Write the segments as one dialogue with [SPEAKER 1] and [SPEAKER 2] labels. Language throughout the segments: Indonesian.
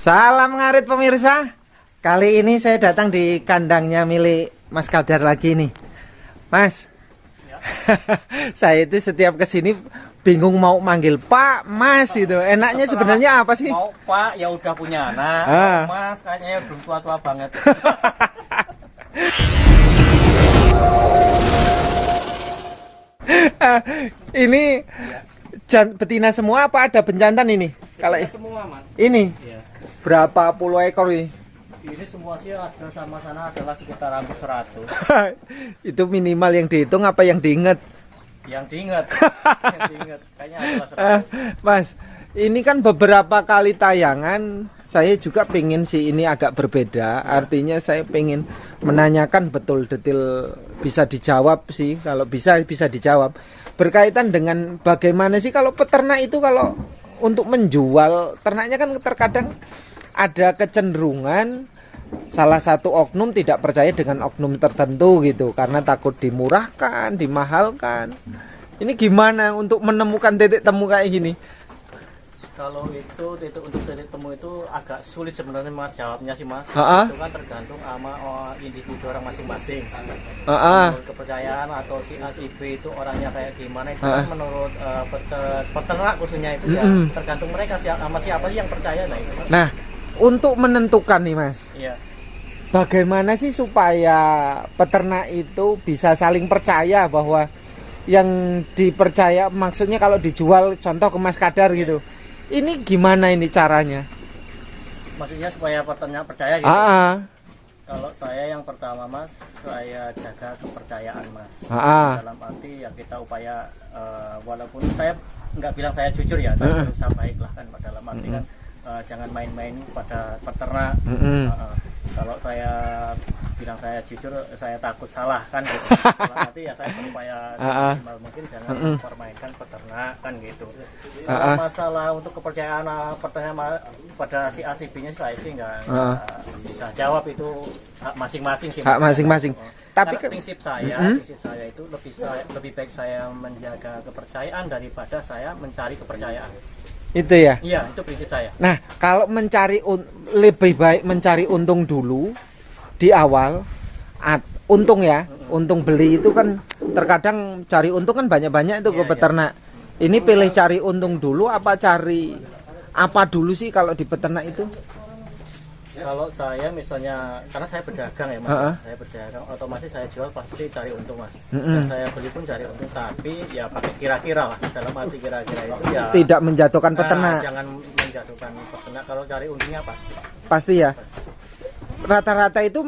[SPEAKER 1] Salam ngarit pemirsa. Kali ini saya datang di kandangnya milik Mas Kadar lagi nih. Mas, ya. Saya itu setiap kesini bingung mau manggil Pak, Mas gitu. Enaknya sebenarnya apa sih?
[SPEAKER 2] Mau Pak ya udah punya anak, Mas kayaknya belum tua-tua banget.
[SPEAKER 1] Ini betina semua apa ada bejantan ini? Kalau
[SPEAKER 2] semua, Mas.
[SPEAKER 1] Ini
[SPEAKER 2] Ya.
[SPEAKER 1] Berapa puluh ekor ini?
[SPEAKER 2] Ini semua sih ada sama sana adalah sekitar hampir 100.
[SPEAKER 1] Itu minimal yang dihitung apa yang diingat?
[SPEAKER 2] Yang diingat. Yang diingat. Kayaknya adalah 100.
[SPEAKER 1] Mas, ini kan beberapa kali tayangan saya juga pengen sih ini agak berbeda. Artinya saya pengen menanyakan betul detail, bisa dijawab sih. Kalau bisa dijawab. Berkaitan dengan bagaimana sih kalau peternak itu kalau untuk menjual ternaknya kan terkadang ada kecenderungan salah satu oknum tidak percaya dengan oknum tertentu gitu karena takut dimurahkan, dimahalkan. Ini gimana untuk menemukan titik temu kayak gini?
[SPEAKER 2] Kalau itu untuk titik temu itu agak sulit sebenarnya Mas jawabnya sih Mas. Itu kan tergantung sama individu orang masing-masing. Kepercayaan atau si A si B itu orangnya kayak gimana itu kan menurut peternak khususnya itu ya tergantung mereka sama siapa sih yang percaya nah itu.
[SPEAKER 1] Nah, untuk menentukan nih Mas.
[SPEAKER 2] Iya.
[SPEAKER 1] Bagaimana sih supaya peternak itu bisa saling percaya bahwa yang dipercaya maksudnya kalau dijual contoh ke Mas Kadar gitu. Ini gimana ini caranya?
[SPEAKER 2] Maksudnya supaya peternak percaya gitu. Kalau saya yang pertama Mas, saya jaga kepercayaan Mas. Dalam arti ya kita upaya walaupun saya nggak bilang saya jujur ya, tapi berusaha baik lah kan dalam arti kan jangan main-main pada peternak. Kalau saya bilang saya jujur, saya takut salah kan gitu. Nanti ya saya berupaya maksimal mungkin jangan mempermainkan peternak kan gitu. Kalau masalah untuk kepercayaan peternak pada si A si B-nya saya sih nggak bisa jawab, itu hak masing-masing sih.
[SPEAKER 1] Hak masing-masing.
[SPEAKER 2] Tapi prinsip saya itu lebih baik saya menjaga kepercayaan daripada saya mencari kepercayaan.
[SPEAKER 1] Itu ya?
[SPEAKER 2] Iya, itu prinsip saya.
[SPEAKER 1] Nah, kalau lebih baik mencari untung dulu di awal, untung ya, untung beli itu kan terkadang cari untung kan banyak-banyak itu ke peternak. Ini pilih cari untung dulu apa cari apa dulu sih kalau di peternak itu?
[SPEAKER 2] Kalau saya misalnya, karena saya berdagang ya Mas, saya berdagang, otomatis saya jual pasti cari untung Mas. Dan saya beli pun cari untung, tapi ya pakai kira-kira lah. Dalam arti kira-kira itu ya
[SPEAKER 1] tidak menjatuhkan peternak.
[SPEAKER 2] Jangan menjatuhkan peternak, kalau cari untungnya pasti.
[SPEAKER 1] Pasti ya. Rata-rata itu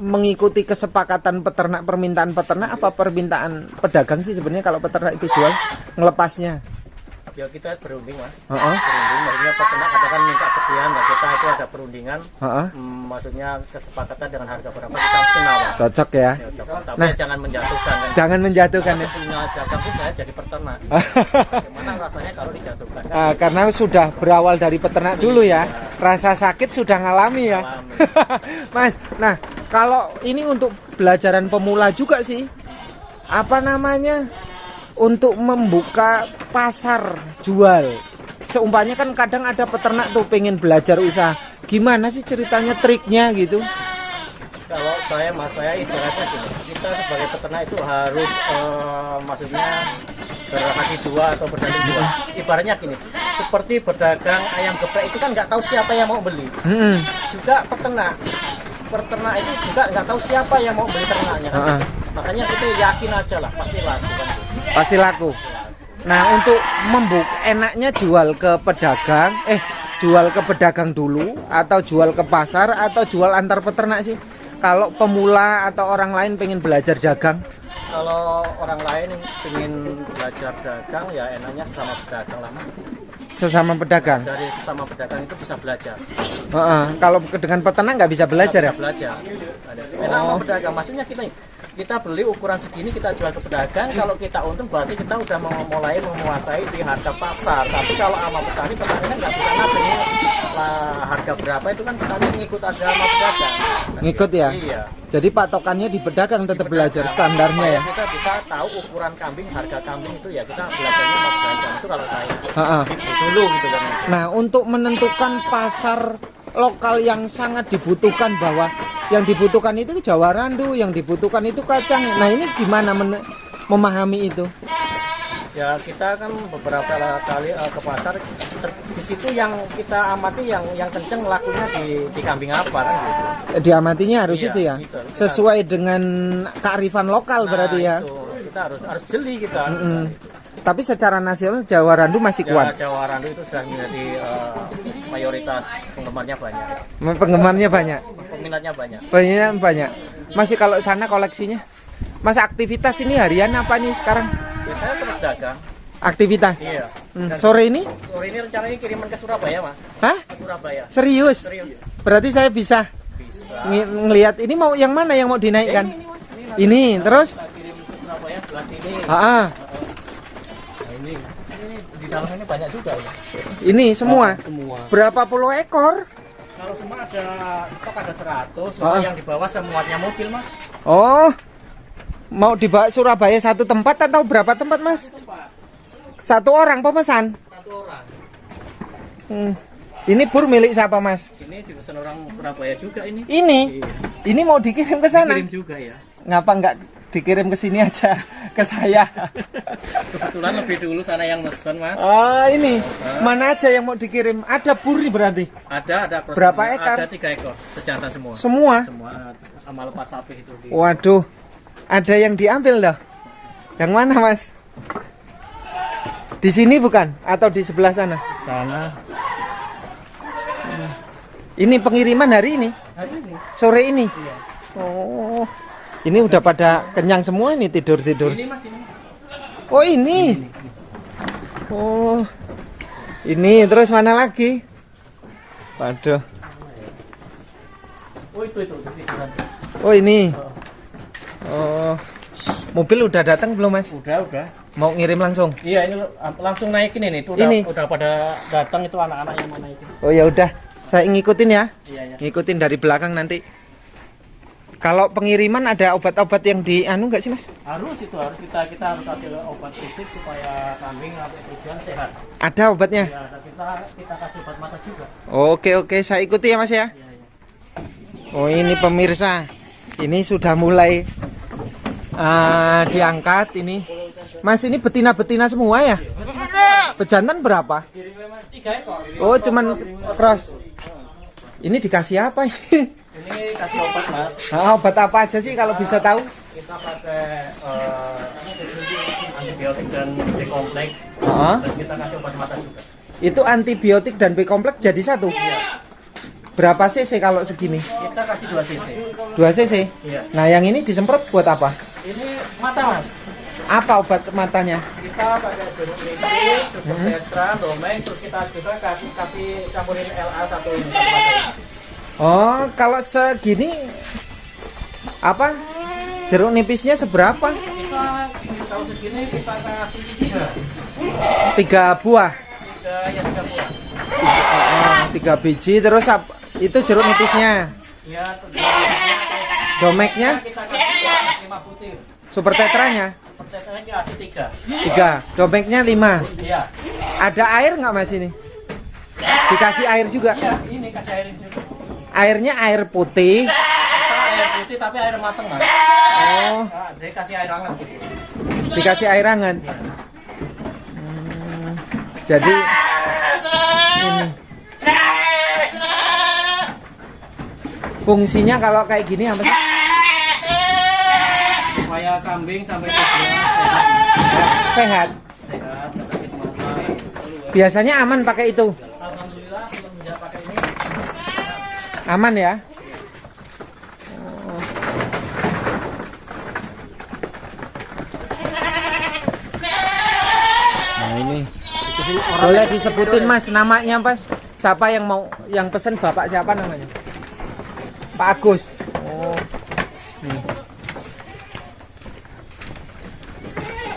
[SPEAKER 1] mengikuti kesepakatan peternak, permintaan peternak apa permintaan pedagang sih sebenarnya kalau peternak itu jual ngelepasnya?
[SPEAKER 2] Ya kita berunding Mas. Berunding maksudnya peternak katakan minta sekian, nah kita itu ada perundingan. Maksudnya kesepakatan dengan harga berapa kita mesti nawar.
[SPEAKER 1] Cocok ya.
[SPEAKER 2] Tapi nah, jangan menjatuhkan kan.
[SPEAKER 1] Jangan menjatuhkan ya.
[SPEAKER 2] Punya dagang pun saya jadi peternak. Gimana rasanya kalau dijatuhkan?
[SPEAKER 1] Karena sudah berawal dari peternak dulu ya. Rasa sakit sudah ngalami ya. Mas, nah kalau ini untuk pelajaran pemula juga sih. Apa namanya? Untuk membuka pasar jual. Seumpamanya kan kadang ada peternak tuh pengen belajar usaha. Gimana sih ceritanya, triknya gitu?
[SPEAKER 2] Kalau saya ibaratnya gini, kita sebagai peternak itu harus maksudnya berhati dua atau berdaging dua. Ibaratnya gini, seperti berdagang ayam geprek itu kan nggak tahu siapa yang mau beli. Juga peternak itu juga nggak tahu siapa yang mau beli ternaknya kan. Makanya kita yakin aja lah pasti laku kan.
[SPEAKER 1] Pasti laku. Nah, untuk enaknya jual ke pedagang dulu atau jual ke pasar atau jual antar peternak sih? Kalau pemula atau orang lain pengen belajar dagang?
[SPEAKER 2] Kalau orang lain pengen belajar dagang ya enaknya sesama pedagang lah.
[SPEAKER 1] Sesama pedagang?
[SPEAKER 2] Dari sesama pedagang itu bisa belajar.
[SPEAKER 1] Kalau dengan peternak nggak bisa belajar ya?
[SPEAKER 2] Bisa belajar. Enak sama pedagang, maksudnya kita beli ukuran segini kita jual ke pedagang, kalau kita untung berarti kita udah mulai menguasai di harga pasar. Tapi kalau sama petani kan nggak bisa nabung harga harga berapa itu kan petani ngikut agama pedagang.
[SPEAKER 1] Ngikut ya?
[SPEAKER 2] Iya.
[SPEAKER 1] Jadi patokannya di pedagang tetap belajar standarnya ya?
[SPEAKER 2] Kita bisa tahu ukuran kambing, harga kambing itu ya kita belajarnya sama pedagang itu kalau saya. Dulu gitu kan.
[SPEAKER 1] Nah, untuk menentukan pasar lokal yang sangat dibutuhkan, bahwa yang dibutuhkan itu Jawa Randu, yang dibutuhkan itu kacang. Nah, ini gimana memahami itu?
[SPEAKER 2] Ya kita kan beberapa kali ke pasar, di situ yang kita amati yang kenceng lakunya di kambing apa kan gitu.
[SPEAKER 1] Diamatinya harus itu ya,
[SPEAKER 2] gitu.
[SPEAKER 1] sesuai dengan kearifan lokal berarti ya.
[SPEAKER 2] Itu. Kita harus jeli kita.
[SPEAKER 1] Tapi secara nasional Jawa Randu masih kuat.
[SPEAKER 2] Jawa Randu itu sudah menjadi mayoritas penggemarnya banyak.
[SPEAKER 1] Penggemarnya banyak.
[SPEAKER 2] Peminatnya banyak.
[SPEAKER 1] Peminatnya banyak. Masih kalau sana koleksinya? Mas aktivitas ini harian apa nih sekarang?
[SPEAKER 2] Biasanya terus dagang.
[SPEAKER 1] Aktivitas?
[SPEAKER 2] Iya.
[SPEAKER 1] Sore ini?
[SPEAKER 2] Sore ini rencananya kiriman ke Surabaya, Mas.
[SPEAKER 1] Hah?
[SPEAKER 2] Ke Surabaya.
[SPEAKER 1] Serius?
[SPEAKER 2] Serius.
[SPEAKER 1] Berarti saya bisa ngelihat ini mau yang mana yang mau dinaikkan? Ini terus?
[SPEAKER 2] Kita kirim ke Surabaya belah sini.
[SPEAKER 1] Nah,
[SPEAKER 2] ini di dalam ini banyak juga ya.
[SPEAKER 1] Ini semua?
[SPEAKER 2] Semua.
[SPEAKER 1] Berapa puluh ekor?
[SPEAKER 2] Kalau semua ada stok ada 100, semua yang di bawah semuanya mobil, Mas.
[SPEAKER 1] Oh. Mau dibawa Surabaya satu tempat atau berapa tempat, Mas? Satu orang pemesan?
[SPEAKER 2] Satu orang.
[SPEAKER 1] Ini bur milik siapa, Mas?
[SPEAKER 2] Ini dipesan orang Surabaya juga ini.
[SPEAKER 1] Ini? Ini mau dikirim ke sana?
[SPEAKER 2] Dikirim juga ya.
[SPEAKER 1] Ngapa nggak dikirim ke sini aja ke saya?
[SPEAKER 2] Kebetulan lebih dulu sana yang mesen, Mas.
[SPEAKER 1] Ini mana aja yang mau dikirim? Ada bur nih berarti?
[SPEAKER 2] Ada.
[SPEAKER 1] Berapa ekor?
[SPEAKER 2] Ada 3 ekor, pejantan semua.
[SPEAKER 1] Semua?
[SPEAKER 2] Semua sama lepas sapi itu.
[SPEAKER 1] Waduh, ada yang diambil dah. Yang mana, Mas? Di sini bukan? Atau di sebelah sana?
[SPEAKER 2] Sana.
[SPEAKER 1] Ini pengiriman hari ini?
[SPEAKER 2] Hari ini.
[SPEAKER 1] Sore ini?
[SPEAKER 2] Iya.
[SPEAKER 1] Oh, ini udah pada kenyang semua ini tidur-tidur.
[SPEAKER 2] Ini, Mas, ini.
[SPEAKER 1] Oh, ini. Oh, ini terus mana lagi? Waduh.
[SPEAKER 2] Oh, itu.
[SPEAKER 1] Oh, ini. Oh, mobil udah datang belum, Mas?
[SPEAKER 2] Udah.
[SPEAKER 1] Mau ngirim langsung?
[SPEAKER 2] Iya, ini langsung naikin ini. Itu udah pada datang itu anak-anak yang mau naikin.
[SPEAKER 1] Oh ya udah, saya ngikutin ya.
[SPEAKER 2] Iya.
[SPEAKER 1] Ngikutin dari belakang nanti. Kalau pengiriman ada obat-obat yang di nggak sih, Mas?
[SPEAKER 2] Harus kita harus kasih obat fisik supaya kambing atau tujuan sehat.
[SPEAKER 1] Ada obatnya?
[SPEAKER 2] Iya, kita kasih obat mata juga.
[SPEAKER 1] Oke, saya ikuti ya, Mas ya.
[SPEAKER 2] Iya.
[SPEAKER 1] Oh, ini pemirsa. Ini sudah mulai diangkat ini. Mas, ini betina-betina semua ya? Pejantan berapa?
[SPEAKER 2] 3 ekor.
[SPEAKER 1] Oh, cuman cross. Ini dikasih apa ini?
[SPEAKER 2] Ini kasih obat, Mas.
[SPEAKER 1] Obat apa aja sih kalau bisa tahu?
[SPEAKER 2] Kita pakai antibiotik dan B-kompleks. Dan kita kasih obat mata juga.
[SPEAKER 1] Itu antibiotik dan B-kompleks jadi satu?
[SPEAKER 2] Iya.
[SPEAKER 1] Berapa cc kalau segini?
[SPEAKER 2] Kita kasih 2 cc.
[SPEAKER 1] 2 cc?
[SPEAKER 2] Iya.
[SPEAKER 1] Nah, yang ini disemprot buat apa?
[SPEAKER 2] Ini mata, Mas.
[SPEAKER 1] Apa obat matanya?
[SPEAKER 2] Kita pakai jeruk nipis, super tetra, domeng, terus kita juga kasih campurin LA1 ini.
[SPEAKER 1] Oh, kalau segini apa? Jeruk nipisnya seberapa?
[SPEAKER 2] Kita kalau segini kita kasih
[SPEAKER 1] 3 buah.
[SPEAKER 2] 3 buah.
[SPEAKER 1] 3 biji terus itu jeruk nipisnya.
[SPEAKER 2] Iya,
[SPEAKER 1] Domeknya?
[SPEAKER 2] kita kasih 5 butir.
[SPEAKER 1] Super tetranya?
[SPEAKER 2] Super tetranya kita kasih
[SPEAKER 1] 3. Domeknya 5.
[SPEAKER 2] Iya.
[SPEAKER 1] Ada air nggak, Mas, ini? Dikasih air juga?
[SPEAKER 2] Iya, ini kasih air juga.
[SPEAKER 1] Airnya air putih.
[SPEAKER 2] Air putih tapi air mateng, Mas.
[SPEAKER 1] Oh,
[SPEAKER 2] Jadi kasih air hangat gitu.
[SPEAKER 1] dikasih air hangat. Jadi ini fungsinya kalau kayak gini apa sih?
[SPEAKER 2] Supaya kambing sampai tujuan
[SPEAKER 1] Sehat.
[SPEAKER 2] sehat, sakit mata.
[SPEAKER 1] Biasanya aman pakai itu.
[SPEAKER 2] Alhamdulillah belum bisa pakai ini.
[SPEAKER 1] Aman ya. Nah, ini boleh disebutin, Mas, namanya, Mas? Siapa yang mau yang pesen, Bapak siapa namanya? Pak Agus. Oh.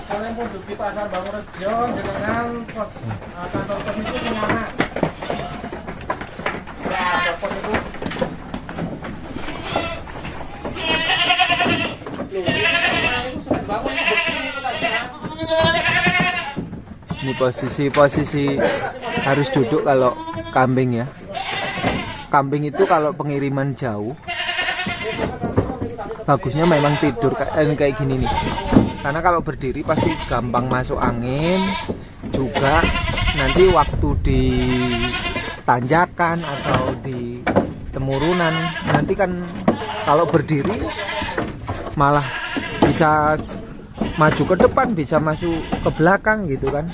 [SPEAKER 2] Kalian pun di pasar Bangurejo dengan kantor pos itu punya anak.
[SPEAKER 1] Ini posisi harus duduk kalau kambing ya. Kambing itu kalau pengiriman jauh bagusnya memang tidur kayak gini nih. Karena kalau berdiri pasti gampang masuk angin. Juga nanti waktu di tanjakan atau di temurunan nanti kan kalau berdiri malah bisa maju ke depan, bisa masuk ke belakang gitu kan.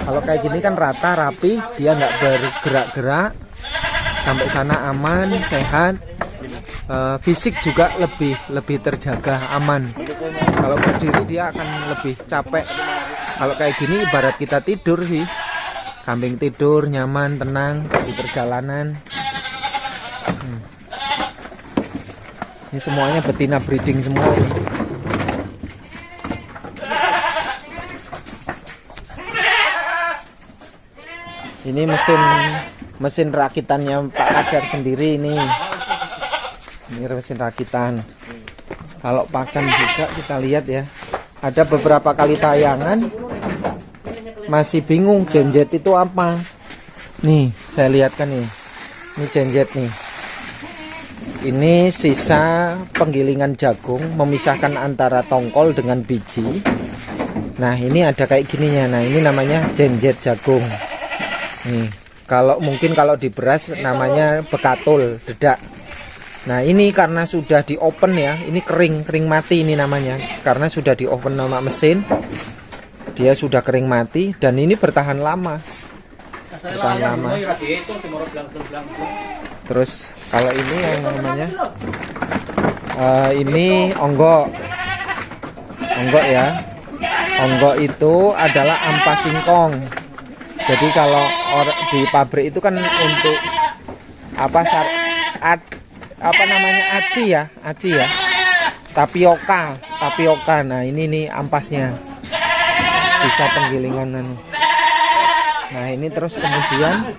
[SPEAKER 1] Kalau kayak gini kan rata, rapi, dia nggak bergerak-gerak, sampai sana aman, sehat. Fisik juga lebih terjaga, aman. Kalau berdiri dia akan lebih capek. Kalau kayak gini ibarat kita tidur sih. Kambing tidur nyaman, tenang di perjalanan. Ini semuanya betina breeding semua ini. Ini mesin rakitannya Pak Kadar sendiri ini. Ini mesin rakitan. Kalau pakan juga kita lihat ya. Ada beberapa kali tayangan masih bingung genjet itu apa. Nih, saya lihatkan nih. Ini genjet nih. Ini sisa penggilingan jagung memisahkan antara tongkol dengan biji. Nah, ini ada kayak gininya. Nah, ini namanya genjet jagung. Nih, mungkin kalau di beras namanya bekatul, dedak. Nah, ini karena sudah di open ya, ini kering mati ini namanya. Karena sudah di open sama mesin, dia sudah kering mati dan ini bertahan lama. Terus kalau ini yang namanya ini onggok ya. Onggok itu adalah ampas singkong. Jadi kalau di pabrik itu kan untuk aci ya, tapioka. Nah, ini nih ampasnya. Sisa penggilingan. Nah, ini terus kemudian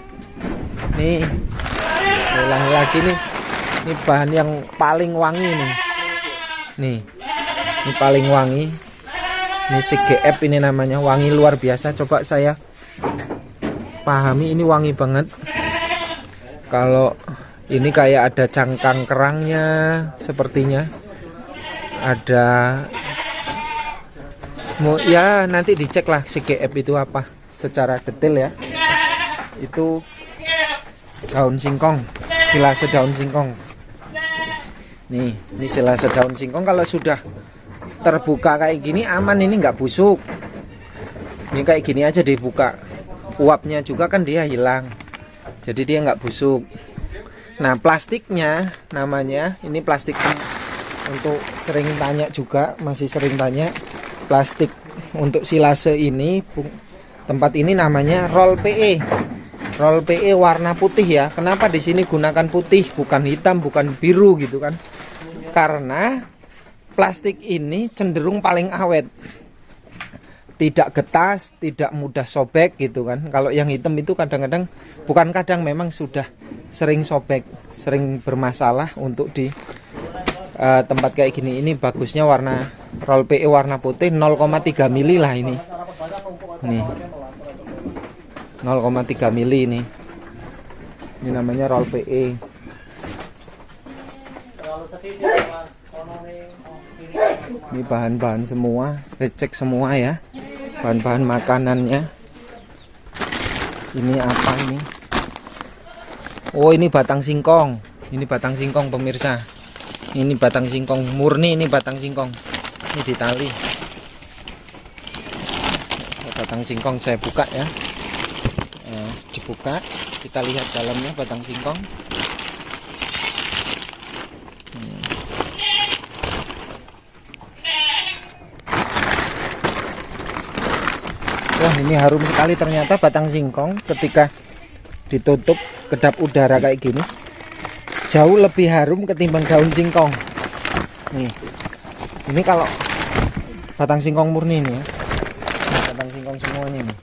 [SPEAKER 1] nih ulangi lagi nih. Ini bahan yang paling wangi nih. Ini paling wangi. Ini CGF ini namanya, wangi luar biasa. Coba saya pahami, ini wangi banget. Kalau ini kayak ada cangkang kerangnya sepertinya. Ada ya nanti dicek lah CGF itu apa secara detail ya. Itu daun singkong, silase daun singkong. Nih, ini silase daun singkong kalau sudah terbuka kayak gini aman, ini nggak busuk. Ini kayak gini aja dibuka, uapnya juga kan dia hilang, jadi dia nggak busuk. Nah, plastiknya namanya, ini plastik untuk sering tanya juga, masih sering tanya. Plastik untuk silase ini, tempat ini namanya roll PE. Roll PE warna putih ya. Kenapa di sini gunakan putih, bukan hitam, bukan biru gitu kan? Karena plastik ini cenderung paling awet. Tidak getas, tidak mudah sobek gitu kan. Kalau yang hitam itu kadang-kadang, bukan kadang, memang sudah sering sobek, sering bermasalah untuk di tempat kayak gini. Ini bagusnya warna roll PE warna putih 0,3 mili lah ini. Nih. 0,3 mili ini. Ini namanya roll PE. Ini bahan-bahan semua, saya cek semua ya. Bahan-bahan makanannya. Ini apa ini? Oh, ini batang singkong. Ini batang singkong pemirsa. Ini batang singkong murni, ini batang singkong. Ini ditali. Batang singkong saya buka ya. Dibuka, kita lihat dalamnya batang singkong. Wah, ini harum sekali ternyata batang singkong ketika ditutup kedap udara kayak gini. Jauh lebih harum ketimbang daun singkong. Nih. Ini kalau batang singkong murni nih ya. Ini batang singkong semuanya nih.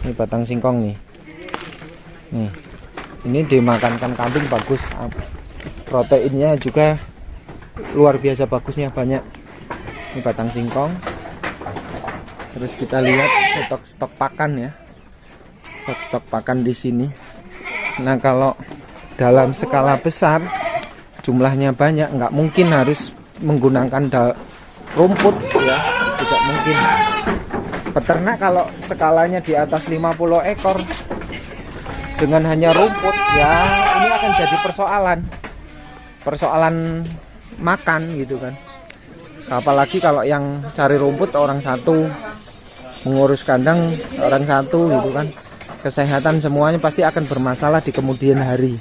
[SPEAKER 1] Ini batang singkong nih. Nih. Ini dimakankan kambing bagus. Proteinnya juga luar biasa bagusnya, banyak. Ini batang singkong. Terus kita lihat stok pakan ya. Stok pakan di sini. Nah, kalau dalam skala besar, jumlahnya banyak, nggak mungkin harus menggunakan rumput ya, tidak mungkin. Peternak kalau skalanya di atas 50 ekor dengan hanya rumput ya, ini akan jadi persoalan makan gitu kan. Apalagi kalau yang cari rumput orang satu, mengurus kandang orang satu gitu kan. Kesehatan semuanya pasti akan bermasalah di kemudian hari.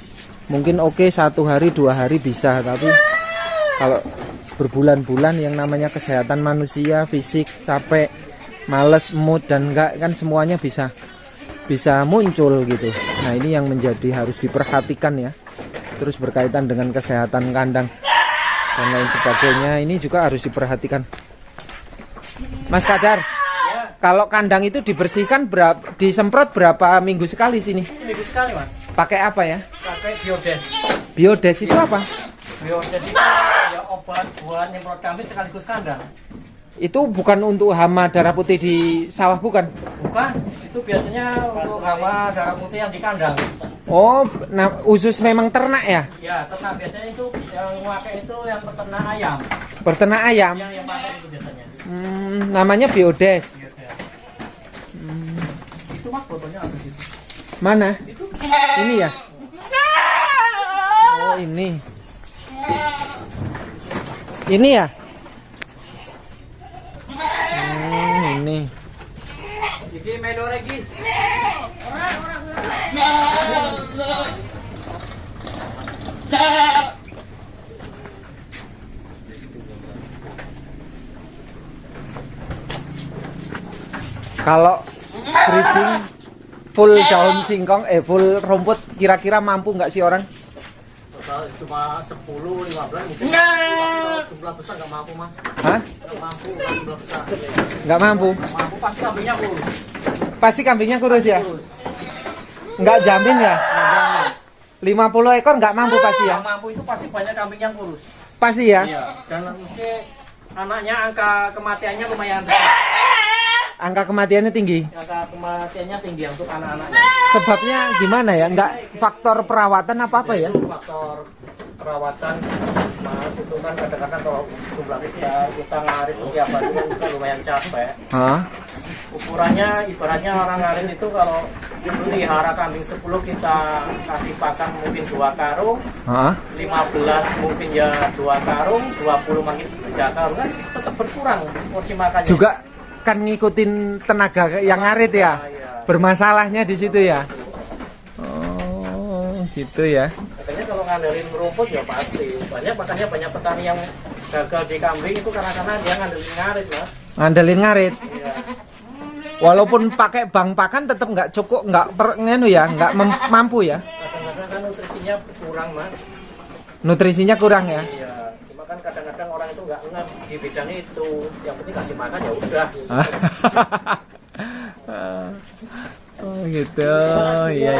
[SPEAKER 1] Mungkin oke, 1 hari 2 hari bisa, tapi kalau berbulan-bulan yang namanya kesehatan manusia, fisik, capek, males, mood, dan enggak, kan semuanya bisa muncul gitu. Nah, ini yang menjadi harus diperhatikan ya. Terus berkaitan dengan kesehatan kandang dan lain sebagainya, ini juga harus diperhatikan. Mas Kadar, kalau kandang itu dibersihkan disemprot berapa minggu sekali sini?
[SPEAKER 2] Seminggu sekali, Mas.
[SPEAKER 1] Pakai apa ya?
[SPEAKER 2] Pakai biodes.
[SPEAKER 1] Biodes itu apa?
[SPEAKER 2] Biodes itu ya obat buat nyemprot kambing sekaligus kandang.
[SPEAKER 1] Itu bukan untuk hama darah putih di sawah, bukan?
[SPEAKER 2] Bukan, itu biasanya untuk hama darah putih yang di kandang.
[SPEAKER 1] Oh, nah khusus memang ternak ya?
[SPEAKER 2] Ya, ternak biasanya itu yang pakai itu yang peternak ayam.
[SPEAKER 1] Peternak ayam?
[SPEAKER 2] Yang pakai itu biasanya.
[SPEAKER 1] Namanya biodes.
[SPEAKER 2] Itu Mas botolnya ada di situ.
[SPEAKER 1] Mana?
[SPEAKER 2] Itu.
[SPEAKER 1] Ini ya? Oh, ini. Ini ya? Ini.
[SPEAKER 2] Iki melu lagi.
[SPEAKER 1] Kalau breeding full daun singkong, full rumput, kira-kira mampu nggak sih orang?
[SPEAKER 2] Cuma 10, 15 mungkin. Kalau jumlah besar nggak mampu, Mas.
[SPEAKER 1] Hah?
[SPEAKER 2] Nggak mampu kalau jumlah besar.
[SPEAKER 1] Nggak mampu?
[SPEAKER 2] Mampu pasti kambingnya kurus.
[SPEAKER 1] Pasti kambingnya kurus ya? Nggak jamin ya? 50 ekor nggak mampu pasti ya?
[SPEAKER 2] Nggak mampu itu pasti banyak kambing yang kurus.
[SPEAKER 1] Pasti ya?
[SPEAKER 2] Iya. Dan mesti anaknya angka kematiannya lumayan tinggi.
[SPEAKER 1] Angka kematiannya tinggi?
[SPEAKER 2] Angka kematiannya tinggi untuk anak-anaknya.
[SPEAKER 1] Sebabnya gimana ya? Nggak faktor perawatan apa ya?
[SPEAKER 2] Faktor perawatan, Mas, itu kan kadang-kadang kalau jumlah kita ngarit setiap hari kan kita lumayan capek.
[SPEAKER 1] Hah?
[SPEAKER 2] Ukurannya ibaratnya orang ngarit itu kalau pelihara kambing 10 kita kasih pakan mungkin 2 karung.
[SPEAKER 1] Hah?
[SPEAKER 2] 15 mungkin ya 2 karung, 20 mungkin 3 karung, kan tetap berkurang porsi makannya.
[SPEAKER 1] Juga kan ngikutin tenaga yang ngarit ya? Bermasalahnya di situ ya? Oh, gitu ya.
[SPEAKER 2] Katanya kalau ngandelin rumput ya pasti. Makanya banyak petani yang gagal di kambing itu karena dia ngandelin ngarit, Mas.
[SPEAKER 1] Ngandelin ngarit?
[SPEAKER 2] Iya.
[SPEAKER 1] Walaupun pakai bank pakan tetap nggak cukup, nggak mampu ya?
[SPEAKER 2] Kadang-kadang kan nutrisinya kurang, Mas.
[SPEAKER 1] Nutrisinya kurang ya?
[SPEAKER 2] Iya. Cuma kan kadang-kadang orang itu nggak ngeh di bidang itu. Yang penting kasih makan ya udah.
[SPEAKER 1] Oh gitu, iya.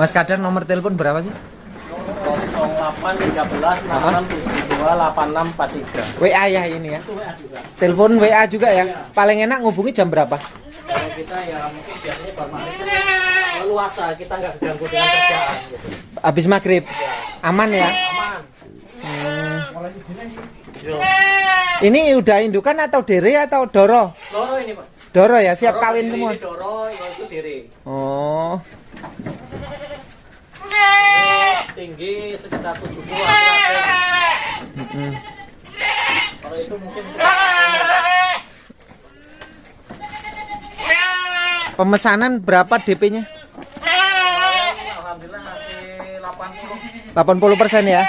[SPEAKER 1] Mas Kadar, nomor telepon berapa sih?
[SPEAKER 2] 0813 6672 8643.
[SPEAKER 1] WA ya ini ya?
[SPEAKER 2] Itu WA juga.
[SPEAKER 1] Telepon WA juga ya? Paling enak ngubungi jam berapa?
[SPEAKER 2] Kalau kita ya mungkin biasanya baru maghrib luasa, kita nggak ganggu dengan kerjaan gitu.
[SPEAKER 1] Habis maghrib? Aman ya?
[SPEAKER 2] Aman.
[SPEAKER 1] Ini udah indukan atau dere atau doro?
[SPEAKER 2] Doro ini, Pak.
[SPEAKER 1] Doro ya, siap
[SPEAKER 2] Doro
[SPEAKER 1] kawin
[SPEAKER 2] diri,
[SPEAKER 1] semua?
[SPEAKER 2] ini Doro, itu diri.
[SPEAKER 1] Oh.
[SPEAKER 2] Tinggi sekitar 70 Kalau itu mungkin
[SPEAKER 1] Pemesanan berapa DP-nya?
[SPEAKER 2] alhamdulillah ngasih 80.
[SPEAKER 1] 80% ya?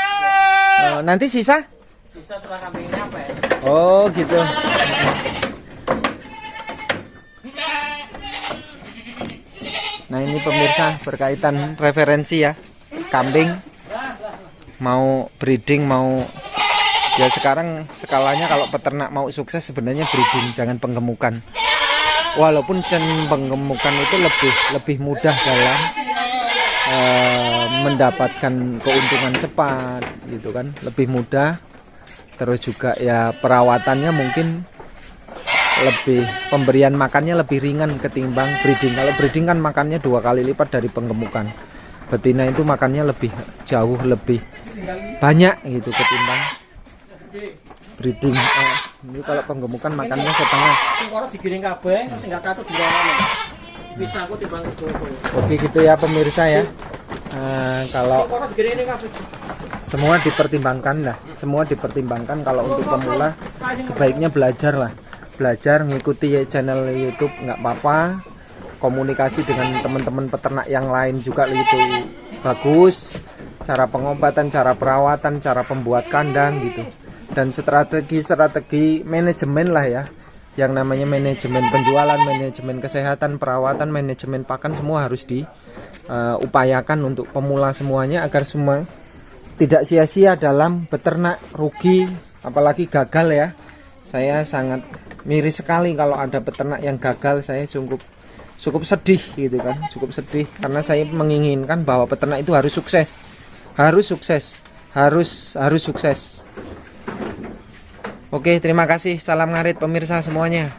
[SPEAKER 1] Oh, nanti sisa?
[SPEAKER 2] Bisa setelah kambingnya apa ya?
[SPEAKER 1] Oh gitu. Nah ini pemirsa berkaitan referensi ya, kambing mau breeding, mau ya sekarang skalanya kalau peternak mau sukses sebenarnya breeding, jangan penggemukan. Walaupun penggemukan itu lebih mudah dalam mendapatkan keuntungan cepat gitu kan, lebih mudah. Terus juga ya perawatannya mungkin lebih, pemberian makannya lebih ringan ketimbang breeding. Kalau breeding kan makannya 2 kali lipat dari penggemukan. Betina itu makannya lebih jauh lebih banyak gitu ketimbang breeding. Ini kalau penggemukan makannya setengah. Oke gitu ya pemirsa ya. Kalau semua dipertimbangkan lah, semua dipertimbangkan. Kalau untuk pemula sebaiknya belajar lah, belajar ngikuti channel YouTube nggak apa-apa, komunikasi dengan teman-teman peternak yang lain juga itu bagus, cara pengobatan, cara perawatan, cara pembuat kandang gitu, dan strategi manajemen lah ya, yang namanya manajemen penjualan, manajemen kesehatan, perawatan, manajemen pakan, semua harus diupayakan untuk pemula semuanya agar semua tidak sia-sia dalam beternak, rugi apalagi gagal ya. Saya sangat miris sekali kalau ada peternak yang gagal. Saya cukup sedih gitu kan, cukup sedih karena saya menginginkan bahwa peternak itu harus sukses, harus sukses. Oke, terima kasih, salam ngarit pemirsa semuanya.